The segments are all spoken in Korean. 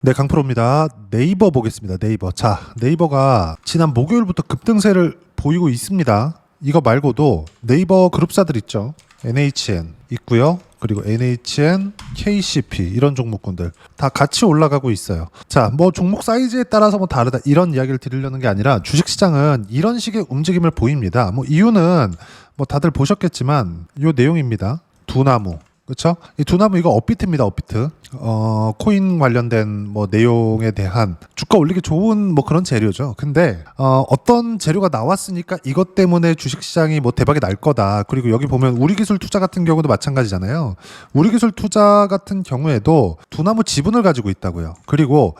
네, 강프로입니다. 네이버 보겠습니다. 네이버. 자, 네이버가 지난 목요일부터 급등세를 보이고 있습니다. 이거 말고도 네이버 그룹사들 있죠. NHN 있고요. 그리고 NHN, KCP 이런 종목군들 다 같이 올라가고 있어요. 자, 뭐 종목 사이즈에 따라서 뭐 다르다 이런 이야기를 드리려는 게 아니라 주식시장은 이런 식의 움직임을 보입니다. 뭐 이유는 뭐 다들 보셨겠지만 요 내용입니다. 두나무. 그렇죠? 이 두나무 이거 업비트입니다. 업비트. 코인 관련된 뭐 내용에 대한 주가 올리기 좋은 뭐 그런 재료죠. 근데 어떤 재료가 나왔으니까 이것 때문에 주식시장이 뭐 대박이 날 거다. 그리고 여기 보면 우리기술 투자 같은 경우도 마찬가지잖아요. 우리기술 투자 같은 경우에도 두나무 지분을 가지고 있다고요. 그리고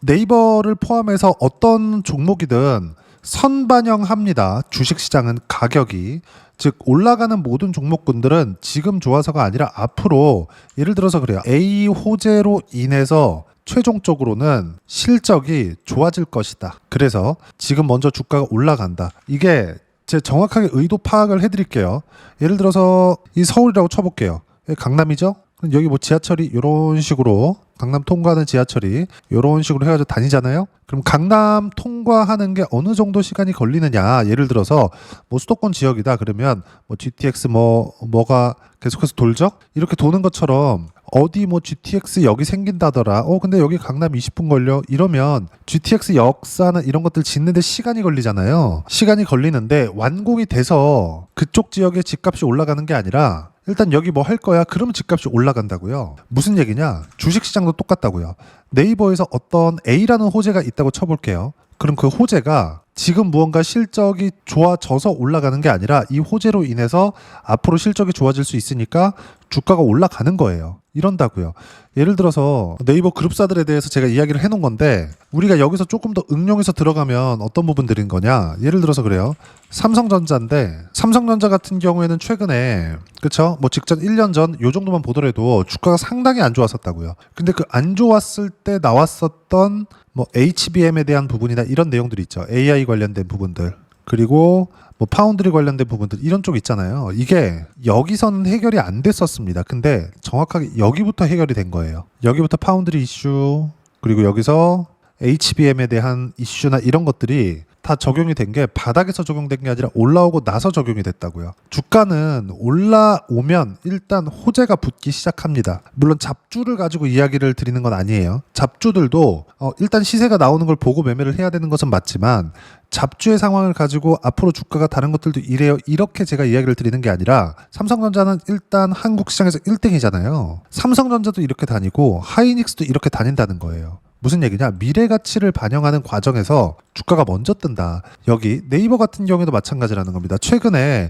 네이버를 포함해서 어떤 종목이든 선반영합니다. 주식시장은 가격이. 즉 올라가는 모든 종목군들은 지금 좋아서가 아니라 앞으로 예를 들어서 그래요. A 호재로 인해서 최종적으로는 실적이 좋아질 것이다. 그래서 지금 먼저 주가가 올라간다. 이게 제 정확하게 의도 파악을 해드릴게요. 예를 들어서 이 서울이라고 쳐볼게요. 강남이죠? 여기 뭐 지하철이 이런 식으로 강남 통과하는 지하철이 이런 식으로 해가지고 다니잖아요. 그럼 강남 통과하는 게 어느 정도 시간이 걸리느냐? 예를 들어서 뭐 수도권 지역이다 그러면 뭐 GTX 뭐가 계속해서 돌죠? 이렇게 도는 것처럼 어디 뭐 GTX 역이 생긴다더라. 근데 여기 강남 20분 걸려. 이러면 GTX 역사나 이런 것들 짓는데 시간이 걸리잖아요. 시간이 걸리는데 완공이 돼서 그쪽 지역의 집값이 올라가는 게 아니라 일단 여기 뭐 할 거야? 그러면 집값이 올라간다고요. 무슨 얘기냐? 주식시장도 똑같다고요. 네이버에서 어떤 A라는 호재가 있다고 쳐볼게요. 그럼 그 호재가 지금 무언가 실적이 좋아져서 올라가는 게 아니라 이 호재로 인해서 앞으로 실적이 좋아질 수 있으니까 주가가 올라가는 거예요. 이런다고요. 예를 들어서 네이버 그룹사들에 대해서 제가 이야기를 해놓은 건데 우리가 여기서 조금 더 응용해서 들어가면 어떤 부분들인 거냐. 예를 들어서 그래요. 삼성전자인데 삼성전자 같은 경우에는 최근에 그쵸? 뭐 직전 1년 전 요 정도만 보더라도 주가가 상당히 안 좋았었다고요. 근데 그 안 좋았을 때 나왔었던 뭐 HBM에 대한 부분이나 이런 내용들이 있죠. AI 관련된 부분들. 그리고 뭐 파운드리 관련된 부분들 이런 쪽 있잖아요. 이게 여기서는 해결이 안 됐었습니다. 근데 정확하게 여기부터 해결이 된 거예요. 여기부터 파운드리 이슈 그리고 여기서 HBM에 대한 이슈나 이런 것들이 다 적용이 된 게 바닥에서 적용된 게 아니라 올라오고 나서 적용이 됐다고요. 주가는 올라오면 일단 호재가 붙기 시작합니다. 물론 잡주를 가지고 이야기를 드리는 건 아니에요. 잡주들도 일단 시세가 나오는 걸 보고 매매를 해야 되는 것은 맞지만 잡주의 상황을 가지고 앞으로 주가가 다른 것들도 이래요. 이렇게 제가 이야기를 드리는 게 아니라 삼성전자는 일단 한국 시장에서 1등이잖아요. 삼성전자도 이렇게 다니고 하이닉스도 이렇게 다닌다는 거예요. 무슨 얘기냐? 미래 가치를 반영하는 과정에서 주가가 먼저 뜬다. 여기 네이버 같은 경우에도 마찬가지라는 겁니다. 최근에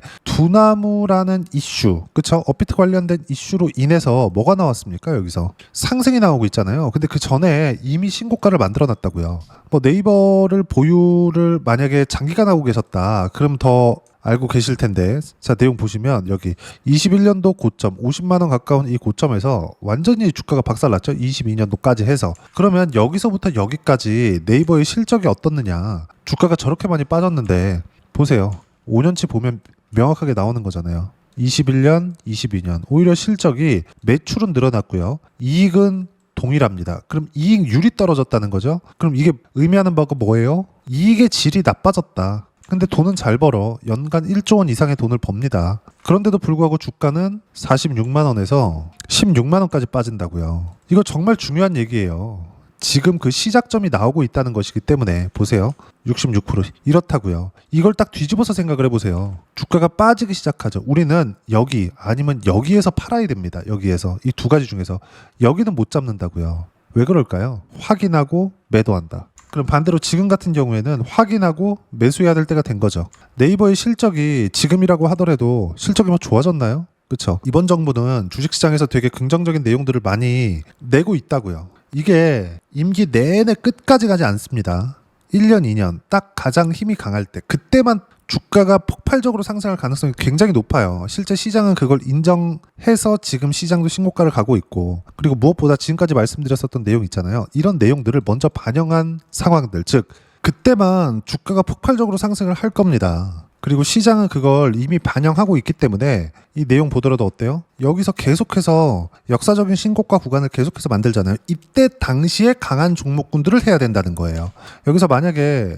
두나무라는 이슈, 그쵸? 업비트 관련된 이슈로 인해서 뭐가 나왔습니까? 여기서 상승이 나오고 있잖아요. 근데 그 전에 이미 신고가를 만들어 놨다고요. 뭐 네이버를 보유를 만약에 장기간 하고 계셨다. 그럼 더 알고 계실 텐데 자 내용 보시면 여기 21년도 고점 50만 원 가까운 이 고점에서 완전히 주가가 박살났죠. 22년도까지 해서 그러면 여기서부터 여기까지 네이버의 실적이 어떻느냐. 주가가 저렇게 많이 빠졌는데 보세요. 5년치 보면 명확하게 나오는 거잖아요. 21년, 22년 오히려 실적이 매출은 늘어났고요. 이익은 동일합니다. 그럼 이익률이 떨어졌다는 거죠. 그럼 이게 의미하는 바가 뭐예요? 이익의 질이 나빠졌다. 근데 돈은 잘 벌어. 연간 1조 원 이상의 돈을 법니다. 그런데도 불구하고 주가는 46만 원에서 16만 원까지 빠진다고요. 이거 정말 중요한 얘기예요. 지금 그 시작점이 나오고 있다는 것이기 때문에 보세요. 66% 이렇다고요. 이걸 딱 뒤집어서 생각을 해보세요. 주가가 빠지기 시작하죠. 우리는 여기 아니면 여기에서 팔아야 됩니다. 여기에서 이 두 가지 중에서 여기는 못 잡는다고요. 왜 그럴까요? 확인하고 매도한다. 그럼 반대로 지금 같은 경우에는 확인하고 매수해야 될 때가 된 거죠. 네이버의 실적이 지금이라고 하더라도 실적이 뭐 좋아졌나요? 그렇죠. 이번 정부는 주식시장에서 되게 긍정적인 내용들을 많이 내고 있다고요. 이게 임기 내내 끝까지 가지 않습니다. 1년, 2년 딱 가장 힘이 강할 때 그때만 주가가 폭발적으로 상승할 가능성이 굉장히 높아요. 실제 시장은 그걸 인정해서 지금 시장도 신고가를 가고 있고 그리고 무엇보다 지금까지 말씀드렸었던 내용 있잖아요. 이런 내용들을 먼저 반영한 상황들 즉 그때만 주가가 폭발적으로 상승을 할 겁니다. 그리고 시장은 그걸 이미 반영하고 있기 때문에 이 내용 보더라도 어때요? 여기서 계속해서 역사적인 신고가 구간을 계속해서 만들잖아요. 이때 당시에 강한 종목군들을 해야 된다는 거예요. 여기서 만약에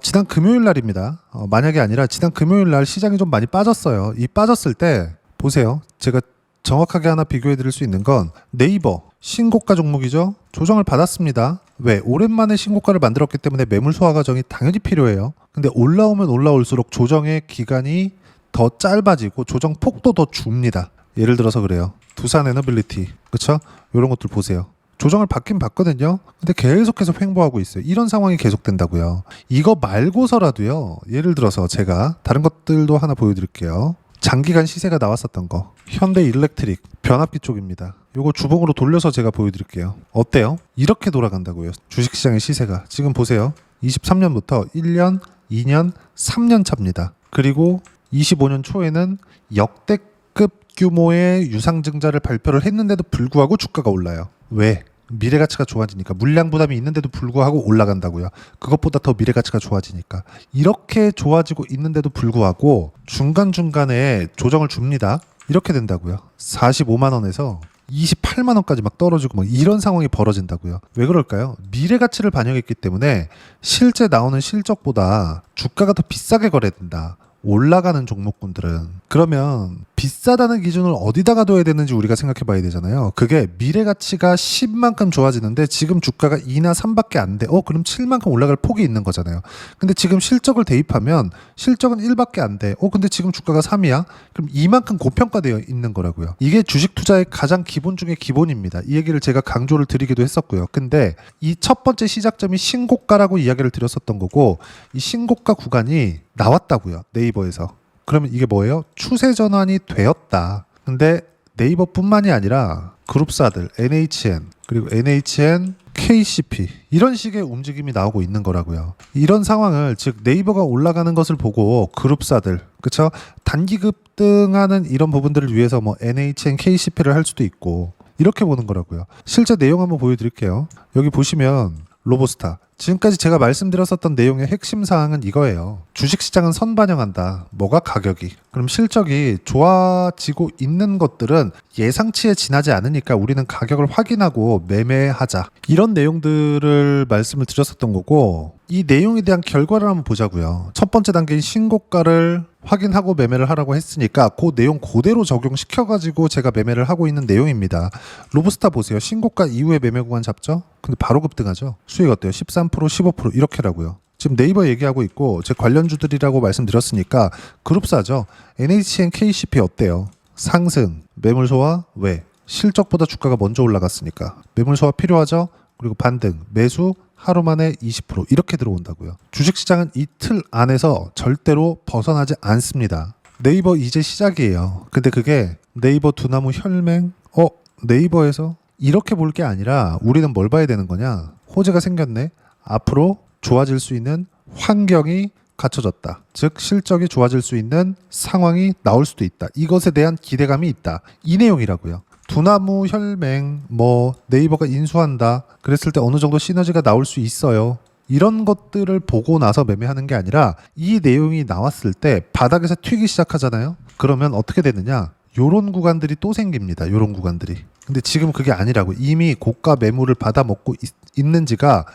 지난 금요일 날입니다. 만약에 아니라 지난 금요일 날 시장이 좀 많이 빠졌어요. 이 빠졌을 때 보세요. 제가 정확하게 하나 비교해 드릴 수 있는 건 네이버 신고가 종목이죠. 조정을 받았습니다. 왜? 오랜만에 신고가를 만들었기 때문에 매물 소화 과정이 당연히 필요해요. 근데 올라오면 올라올수록 조정의 기간이 더 짧아지고 조정 폭도 더 줍니다. 예를 들어서 그래요. 두산 에너빌리티, 그쵸? 이런 것들 보세요. 조정을 받긴 받거든요. 근데 계속해서 횡보하고 있어요. 이런 상황이 계속된다고요. 이거 말고서라도요. 예를 들어서 제가 다른 것들도 하나 보여드릴게요. 장기간 시세가 나왔었던 거. 현대 일렉트릭 변압기 쪽입니다. 요거 주봉으로 돌려서 제가 보여드릴게요. 어때요? 이렇게 돌아간다고요. 주식시장의 시세가. 지금 보세요. 23년부터 1년, 2년, 3년 차입니다. 그리고 25년 초에는 역대급 규모의 유상증자를 발표를 했는데도 불구하고 주가가 올라요. 왜? 미래 가치가 좋아지니까. 물량 부담이 있는데도 불구하고 올라간다고요. 그것보다 더 미래 가치가 좋아지니까. 이렇게 좋아지고 있는데도 불구하고 중간중간에 조정을 줍니다. 이렇게 된다고요. 45만 원에서 28만 원까지 막 떨어지고 막 이런 상황이 벌어진다고요. 왜 그럴까요? 미래 가치를 반영했기 때문에 실제 나오는 실적보다 주가가 더 비싸게 거래된다. 올라가는 종목군들은. 그러면 비싸다는 기준을 어디다가 둬야 되는지 우리가 생각해 봐야 되잖아요. 그게 미래 가치가 10만큼 좋아지는데 지금 주가가 2나 3밖에 안 돼. 그럼 7만큼 올라갈 폭이 있는 거잖아요. 근데 지금 실적을 대입하면 실적은 1밖에 안 돼. 근데 지금 주가가 3이야? 그럼 2만큼 고평가되어 있는 거라고요. 이게 주식 투자의 가장 기본 중에 기본입니다. 이 얘기를 제가 강조를 드리기도 했었고요. 근데 이 첫 번째 시작점이 신고가라고 이야기를 드렸었던 거고, 이 신고가 구간이 나왔다고요. 네이버에서. 그러면 이게 뭐예요? 추세 전환이 되었다. 근데 네이버뿐만이 아니라 그룹사들 NHN 그리고 NHN KCP 이런 식의 움직임이 나오고 있는 거라고요. 이런 상황을 즉 네이버가 올라가는 것을 보고 그룹사들 그쵸? 단기 급등하는 이런 부분들을 위해서 뭐 NHN KCP를 할 수도 있고 이렇게 보는 거라고요. 실제 내용 한번 보여드릴게요. 여기 보시면 로보스타. 지금까지 제가 말씀드렸었던 내용의 핵심 사항은 이거예요. 주식시장은 선반영한다. 뭐가 가격이. 그럼 실적이 좋아지고 있는 것들은 예상치에 지나지 않으니까 우리는 가격을 확인하고 매매하자. 이런 내용들을 말씀을 드렸었던 거고 이 내용에 대한 결과를 한번 보자고요. 첫 번째 단계인 신고가를 확인하고 매매를 하라고 했으니까 그 내용 그대로 적용시켜가지고 제가 매매를 하고 있는 내용입니다. 로브스타 보세요. 신고가 이후에 매매 구간 잡죠? 근데 바로 급등하죠? 수익 어때요? 13%, 15% 이렇게라고요. 지금 네이버 얘기하고 있고 제 관련주들이라고 말씀드렸으니까 그룹사죠. NHN KCP 어때요? 상승, 매물 소화, 왜? 실적보다 주가가 먼저 올라갔으니까 매물 소화 필요하죠? 그리고 반등, 매수 하루 만에 20% 이렇게 들어온다고요. 주식시장은 이 틀 안에서 절대로 벗어나지 않습니다. 네이버 이제 시작이에요. 근데 그게 네이버 두나무 혈맹? 네이버에서 이렇게 볼 게 아니라 우리는 뭘 봐야 되는 거냐? 호재가 생겼네. 앞으로 좋아질 수 있는 환경이 갖춰졌다. 즉 실적이 좋아질 수 있는 상황이 나올 수도 있다. 이것에 대한 기대감이 있다. 이 내용이라고요. 두나무 혈맹 네이버가 인수한다. 그랬을 때 어느 정도 시너지가 나올 수 있어요. 이런 것들을 보고 나서 매매하는 게 아니라 이 내용이 나왔을 때 바닥에서 튀기 시작하잖아요. 그러면 어떻게 되느냐? 요런 구간들이 또 생깁니다. 요런 구간들이. 근데 지금 그게 아니라고. 이미 고가 매물을 받아먹고 있는 지가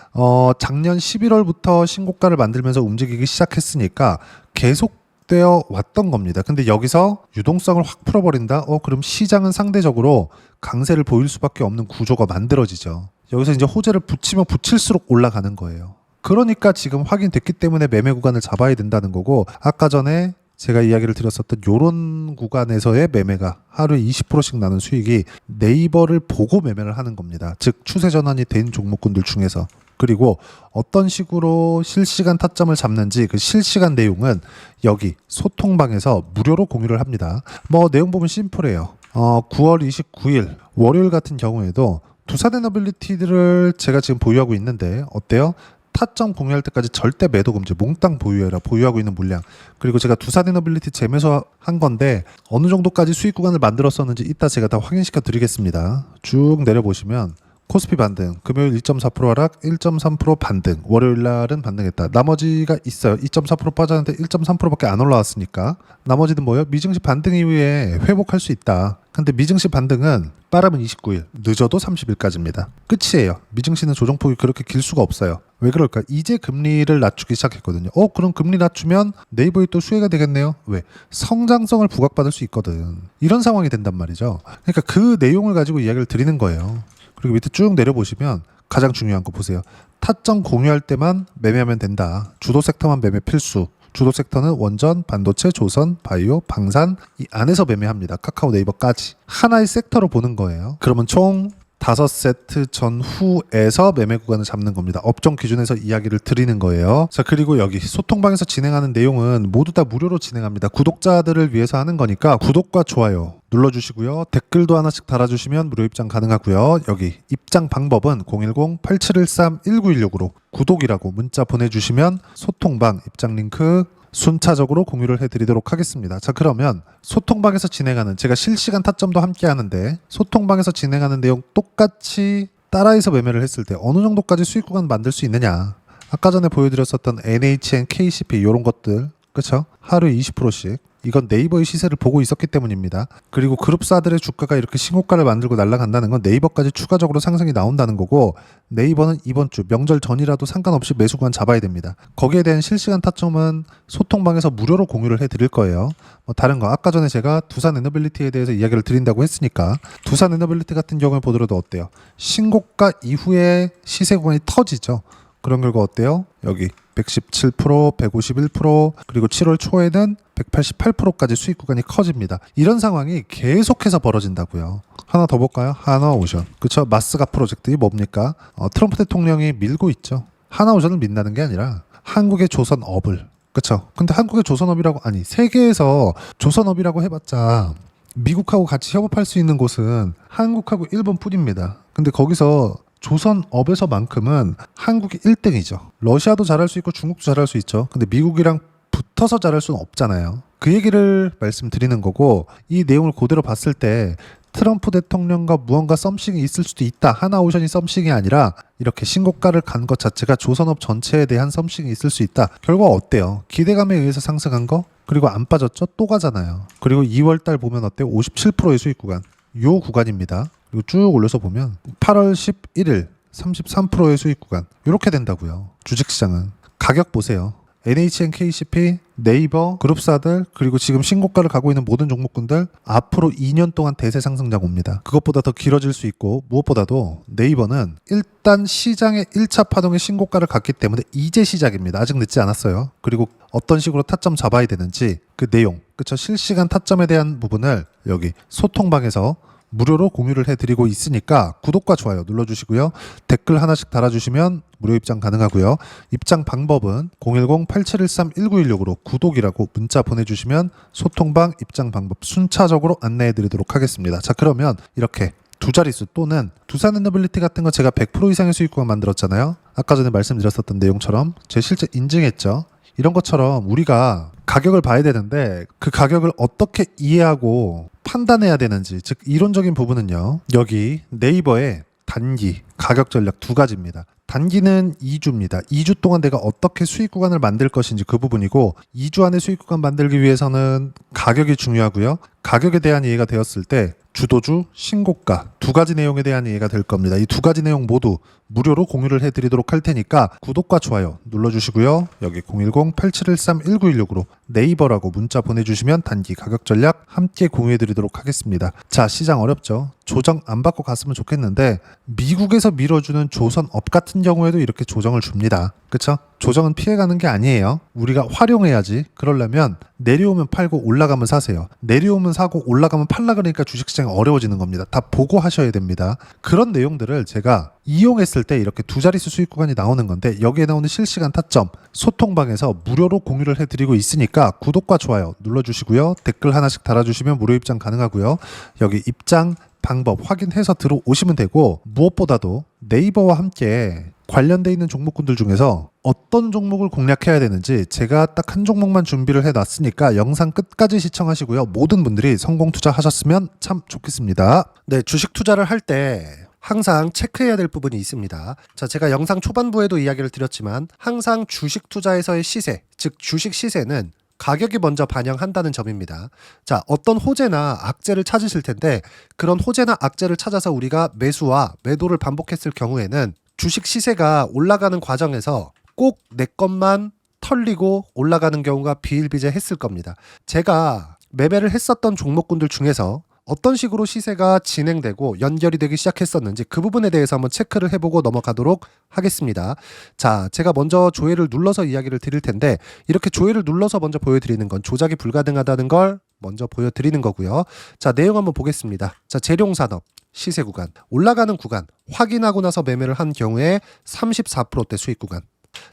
작년 11월부터 신고가를 만들면서 움직이기 시작했으니까 계속 되어 왔던 겁니다. 근데 여기서 유동성을 확 풀어버린다? 그럼 시장은 상대적으로 강세를 보일 수밖에 없는 구조가 만들어지죠. 여기서 이제 호재를 붙이면 붙일수록 올라가는 거예요. 그러니까 지금 확인됐기 때문에 매매 구간을 잡아야 된다는 거고, 아까 전에 제가 이야기를 드렸었던 요런 구간에서의 매매가 하루에 20%씩 나는 수익이 네이버를 보고 매매를 하는 겁니다. 즉 추세 전환이 된 종목군들 중에서. 그리고 어떤 식으로 실시간 타점을 잡는지 그 실시간 내용은 여기 소통방에서 무료로 공유를 합니다. 내용 보면 심플해요. 9월 29일 월요일 같은 경우에도 두산에너빌리티들을 제가 지금 보유하고 있는데 어때요? 타점 공유할 때까지 절대 매도 금지, 몽땅 보유해라. 보유하고 있는 물량. 그리고 제가 두산에너빌리티 재매수 한 건데 어느 정도까지 수익 구간을 만들었었는지 이따 제가 다 확인시켜 드리겠습니다. 쭉 내려보시면 코스피 반등, 금요일 2.4% 하락, 1.3% 반등, 월요일 날은 반등했다. 나머지가 있어요. 2.4% 빠졌는데 1.3%밖에 안 올라왔으니까. 나머지는 뭐예요? 미증시 반등 이후에 회복할 수 있다. 근데 미증시 반등은 빠르면 29일, 늦어도 30일까지입니다. 끝이에요. 미증시는 조정폭이 그렇게 길 수가 없어요. 왜 그럴까? 이제 금리를 낮추기 시작했거든요. 그럼 금리 낮추면 네이버에 또 수혜가 되겠네요. 왜? 성장성을 부각받을 수 있거든. 이런 상황이 된단 말이죠. 그러니까 그 내용을 가지고 이야기를 드리는 거예요. 그리고 밑에 쭉 내려보시면 가장 중요한 거 보세요. 타점 공유할 때만 매매하면 된다. 주도 섹터만 매매 필수. 주도 섹터는 원전, 반도체, 조선, 바이오, 방산 이 안에서 매매합니다. 카카오 네이버까지. 하나의 섹터로 보는 거예요. 그러면 총 5세트 전후에서 매매 구간을 잡는 겁니다. 업종 기준에서 이야기를 드리는 거예요. 자, 그리고 여기 소통방에서 진행하는 내용은 모두 다 무료로 진행합니다. 구독자들을 위해서 하는 거니까 구독과 좋아요 눌러주시고요. 댓글도 하나씩 달아주시면 무료 입장 가능하고요. 여기 입장 방법은 010-8713-1916으로 구독이라고 문자 보내주시면 소통방 입장 링크 순차적으로 공유를 해드리도록 하겠습니다. 자, 그러면 소통방에서 진행하는, 제가 실시간 타점도 함께 하는데 소통방에서 진행하는 내용 똑같이 따라해서 매매를 했을 때 어느 정도까지 수익 구간 만들 수 있느냐. 아까 전에 보여드렸었던 NHN, KCP 이런 것들, 그렇죠? 하루에 20%씩. 이건 네이버의 시세를 보고 있었기 때문입니다. 그리고 그룹사들의 주가가 이렇게 신고가를 만들고 날아간다는 건 네이버까지 추가적으로 상승이 나온다는 거고, 네이버는 이번 주 명절 전이라도 상관없이 매수구간 잡아야 됩니다. 거기에 대한 실시간 타점은 소통방에서 무료로 공유를 해드릴 거예요. 다른 거 아까 전에 제가 두산 에너빌리티에 대해서 이야기를 드린다고 했으니까 두산 에너빌리티 같은 경우에 보더라도 어때요? 신고가 이후에 시세 구간이 터지죠. 그런 결과 어때요? 여기 117%, 151%, 그리고 7월 초에는 188%까지 수익 구간이 커집니다. 이런 상황이 계속해서 벌어진다고요. 하나 더 볼까요? 하나오션. 그쵸? 마스가 프로젝트. 이 뭡니까? 트럼프 대통령이 밀고 있죠. 하나오션을 민다는 게 아니라 한국의 조선업을. 그쵸? 근데 한국의 조선업이라고, 아니 세계에서 조선업이라고 해봤자 미국하고 같이 협업할 수 있는 곳은 한국하고 일본뿐입니다. 근데 거기서 조선업에서만큼은 한국이 1등이죠. 러시아도 잘할 수 있고 중국도 잘할 수 있죠. 근데 미국이랑 붙어서 잘할 수는 없잖아요. 그 얘기를 말씀드리는 거고, 이 내용을 그대로 봤을 때 트럼프 대통령과 무언가 썸씽이 있을 수도 있다. 하나오션이 썸씽이 아니라 이렇게 신고가를 간 것 자체가 조선업 전체에 대한 썸씽이 있을 수 있다. 결과 어때요? 기대감에 의해서 상승한 거? 그리고 안 빠졌죠? 또 가잖아요. 그리고 2월달 보면 어때요? 57%의 수익 구간. 요 구간입니다. 그리고 쭉 올려서 보면 8월 11일 33%의 수익 구간. 이렇게 된다고요. 주식시장은. 가격 보세요. NHN, KCP, 네이버, 그룹사들, 그리고 지금 신고가를 가고 있는 모든 종목군들 앞으로 2년 동안 대세 상승장 옵니다. 그것보다 더 길어질 수 있고, 무엇보다도 네이버는 일단 시장의 1차 파동의 신고가를 갔기 때문에 이제 시작입니다. 아직 늦지 않았어요. 그리고 어떤 식으로 타점 잡아야 되는지 그 내용, 그쵸? 실시간 타점에 대한 부분을 여기 소통방에서 무료로 공유를 해드리고 있으니까 구독과 좋아요 눌러주시고요. 댓글 하나씩 달아주시면 무료 입장 가능하고요. 입장 방법은 010-8713-1916으로 구독이라고 문자 보내주시면 소통방 입장 방법 순차적으로 안내해드리도록 하겠습니다. 자, 그러면 이렇게 두 자릿수 또는 두산 에너빌리티 같은 거 제가 100% 이상의 수익 구간 만들었잖아요. 아까 전에 말씀드렸었던 내용처럼 제 실제 인증했죠. 이런 것처럼 우리가 가격을 봐야 되는데 그 가격을 어떻게 이해하고 판단해야 되는지, 즉 이론적인 부분은요. 여기 네이버의 단기 가격 전략 두 가지입니다. 단기는 2주입니다. 2주 동안 내가 어떻게 수익 구간을 만들 것인지 그 부분이고, 2주 안에 수익 구간 만들기 위해서는 가격이 중요하고요. 가격에 대한 이해가 되었을 때 주도주, 신고가 두 가지 내용에 대한 이해가 될 겁니다. 이 두 가지 내용 모두 무료로 공유를 해드리도록 할 테니까 구독과 좋아요 눌러주시고요. 여기 010-8713-1916으로 네이버라고 문자 보내주시면 단기 가격 전략 함께 공유해드리도록 하겠습니다. 자, 시장 어렵죠? 조정 안 받고 갔으면 좋겠는데 미국에서 밀어주는 조선업 같은 경우에도 이렇게 조정을 줍니다. 그쵸? 조정은 피해가는 게 아니에요. 우리가 활용해야지. 그러려면 내려오면 팔고 올라가면 사세요. 내려오면 사고 올라가면 팔라 그러니까 주식시장이 어려워지는 겁니다. 다 보고 하셔야 됩니다. 그런 내용들을 제가 이용했을 때 이렇게 두 자릿수 수익 구간이 나오는 건데, 여기에 나오는 실시간 타점 소통방에서 무료로 공유를 해드리고 있으니까 구독과 좋아요 눌러주시고요. 댓글 하나씩 달아주시면 무료 입장 가능하고요. 여기 입장 방법 확인해서 들어오시면 되고, 무엇보다도 네이버와 함께 관련돼 있는 종목군들 중에서 어떤 종목을 공략해야 되는지 제가 딱 한 종목만 준비를 해놨으니까 영상 끝까지 시청하시고요. 모든 분들이 성공 투자하셨으면 참 좋겠습니다. 네, 주식 투자를 할 때 항상 체크해야 될 부분이 있습니다. 자, 제가 영상 초반부에도 이야기를 드렸지만 항상 주식 투자에서의 시세, 즉 주식 시세는 가격이 먼저 반영한다는 점입니다. 자, 어떤 호재나 악재를 찾으실 텐데 그런 호재나 악재를 찾아서 우리가 매수와 매도를 반복했을 경우에는 주식 시세가 올라가는 과정에서 꼭 내 것만 털리고 올라가는 경우가 비일비재했을 겁니다. 제가 매매를 했었던 종목군들 중에서 어떤 식으로 시세가 진행되고 연결이 되기 시작했었는지 그 부분에 대해서 한번 체크를 해보고 넘어가도록 하겠습니다. 자, 제가 먼저 조회를 눌러서 이야기를 드릴 텐데 이렇게 조회를 눌러서 먼저 보여드리는 건 조작이 불가능하다는 걸 먼저 보여드리는 거고요. 자, 내용 한번 보겠습니다. 자, 재룡산업 시세 구간, 올라가는 구간 확인하고 나서 매매를 한 경우에 34%대 수익 구간.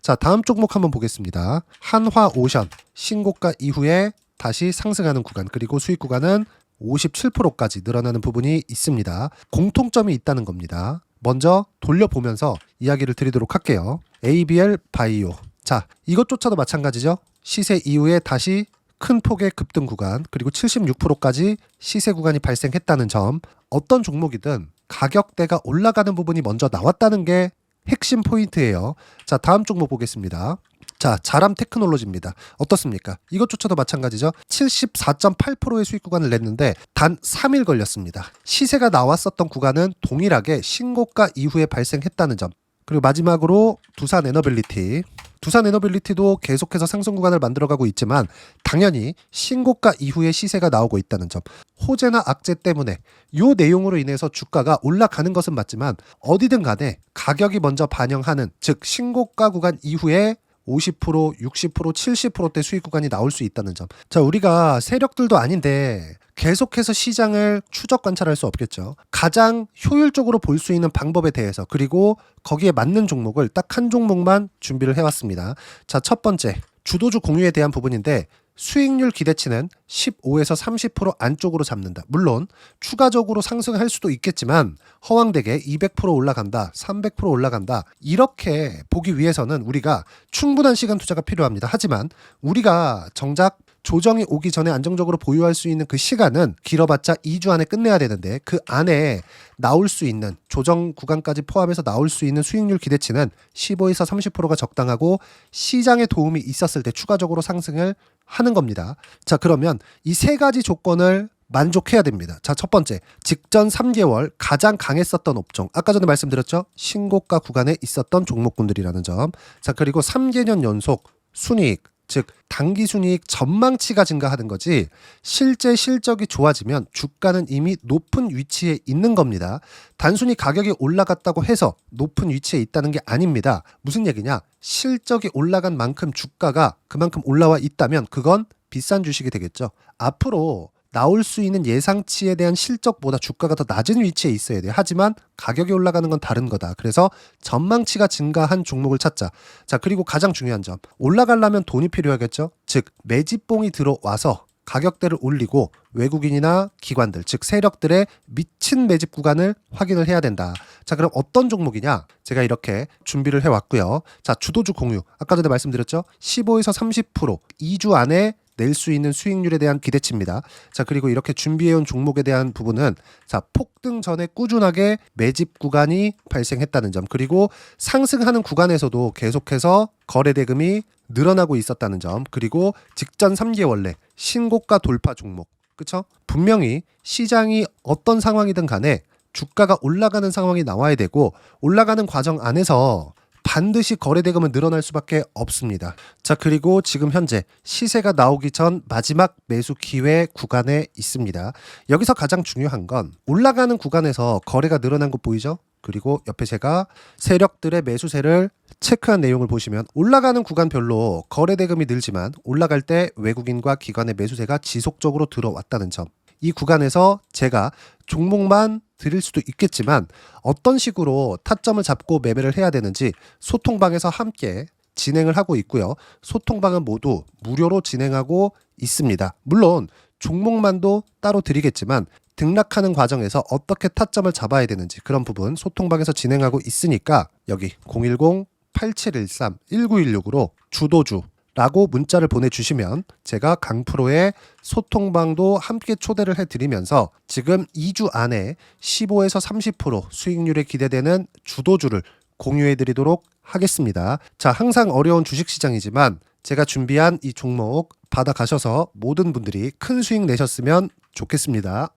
자, 다음 종목 한번 보겠습니다. 한화오션 신고가 이후에 다시 상승하는 구간, 그리고 수익 구간은 57%까지 늘어나는 부분이 있습니다. 공통점이 있다는 겁니다. 먼저 돌려보면서 이야기를 드리도록 할게요. ABL 바이오. 자, 이것조차도 마찬가지죠. 시세 이후에 다시 큰 폭의 급등 구간, 그리고 76%까지 시세 구간이 발생했다는 점. 어떤 종목이든 가격대가 올라가는 부분이 먼저 나왔다는 게 핵심 포인트예요. 자, 다음 종목 보겠습니다. 자, 자람 테크놀로지입니다. 어떻습니까? 이것조차도 마찬가지죠. 74.8%의 수익 구간을 냈는데 단 3일 걸렸습니다. 시세가 나왔었던 구간은 동일하게 신고가 이후에 발생했다는 점. 그리고 마지막으로 두산 에너빌리티. 두산 에너빌리티도 계속해서 상승 구간을 만들어가고 있지만 당연히 신고가 이후에 시세가 나오고 있다는 점. 호재나 악재 때문에 이 내용으로 인해서 주가가 올라가는 것은 맞지만 어디든 간에 가격이 먼저 반영하는, 즉 신고가 구간 이후에 50%, 60%, 70%대 수익 구간이 나올 수 있다는 점. 자, 우리가 세력들도 아닌데 계속해서 시장을 추적 관찰할 수 없겠죠. 가장 효율적으로 볼 수 있는 방법에 대해서, 그리고 거기에 맞는 종목을 딱 한 종목만 준비를 해왔습니다. 자, 첫 번째 주도주 공유에 대한 부분인데 수익률 기대치는 15에서 30% 안쪽으로 잡는다. 물론 추가적으로 상승할 수도 있겠지만 허황되게 200% 올라간다, 300% 올라간다, 이렇게 보기 위해서는 우리가 충분한 시간 투자가 필요합니다. 하지만 우리가 정작 조정이 오기 전에 안정적으로 보유할 수 있는 그 시간은 길어봤자 2주 안에 끝내야 되는데 그 안에 나올 수 있는 조정 구간까지 포함해서 나올 수 있는 수익률 기대치는 15에서 30%가 적당하고 시장에 도움이 있었을 때 추가적으로 상승을 하는 겁니다. 자, 그러면 이 세 가지 조건을 만족해야 됩니다. 자, 첫 번째, 직전 3개월 가장 강했었던 업종. 아까 전에 말씀드렸죠? 신고가 구간에 있었던 종목군들이라는 점. 자, 그리고 3개년 연속 순이익, 즉 단기 순이익 전망치가 증가하는 거지 실제 실적이 좋아지면 주가는 이미 높은 위치에 있는 겁니다. 단순히 가격이 올라갔다고 해서 높은 위치에 있다는 게 아닙니다. 무슨 얘기냐? 실적이 올라간 만큼 주가가 그만큼 올라와 있다면 그건 비싼 주식이 되겠죠. 앞으로 나올 수 있는 예상치에 대한 실적보다 주가가 더 낮은 위치에 있어야 돼요. 하지만 가격이 올라가는 건 다른 거다. 그래서 전망치가 증가한 종목을 찾자. 자, 그리고 가장 중요한 점. 올라가려면 돈이 필요하겠죠. 즉 매집봉이 들어와서 가격대를 올리고 외국인이나 기관들, 즉 세력들의 미친 매집 구간을 확인을 해야 된다. 자, 그럼 어떤 종목이냐? 제가 이렇게 준비를 해왔고요. 자, 주도주 공유. 아까 전에 말씀드렸죠. 15에서 30% 2주 안에 낼 수 있는 수익률에 대한 기대치입니다. 자, 그리고 이렇게 준비해온 종목에 대한 부분은 자, 폭등 전에 꾸준하게 매집 구간이 발생했다는 점, 그리고 상승하는 구간에서도 계속해서 거래 대금이 늘어나고 있었다는 점, 그리고 직전 3개월 내 신고가 돌파 종목. 그쵸? 분명히 시장이 어떤 상황이든 간에 주가가 올라가는 상황이 나와야 되고 올라가는 과정 안에서 반드시 거래 대금은 늘어날 수밖에 없습니다. 자, 그리고 지금 현재 시세가 나오기 전 마지막 매수 기회 구간에 있습니다. 여기서 가장 중요한 건 올라가는 구간에서 거래가 늘어난 거 보이죠? 그리고 옆에 제가 세력들의 매수세를 체크한 내용을 보시면 올라가는 구간별로 거래 대금이 늘지만 올라갈 때 외국인과 기관의 매수세가 지속적으로 들어왔다는 점. 이 구간에서 제가 종목만 드릴 수도 있겠지만 어떤 식으로 타점을 잡고 매매를 해야 되는지 소통방에서 함께 진행을 하고 있고요. 소통방은 모두 무료로 진행하고 있습니다. 물론 종목만도 따로 드리겠지만 등락하는 과정에서 어떻게 타점을 잡아야 되는지 그런 부분 소통방에서 진행하고 있으니까 여기 010-8713-1916으로 주도주, 라고 문자를 보내주시면 제가 강프로의 소통방도 함께 초대를 해드리면서 지금 2주 안에 15에서 30% 수익률이 기대되는 주도주를 공유해드리도록 하겠습니다. 자, 항상 어려운 주식시장이지만 제가 준비한 이 종목 받아가셔서 모든 분들이 큰 수익 내셨으면 좋겠습니다.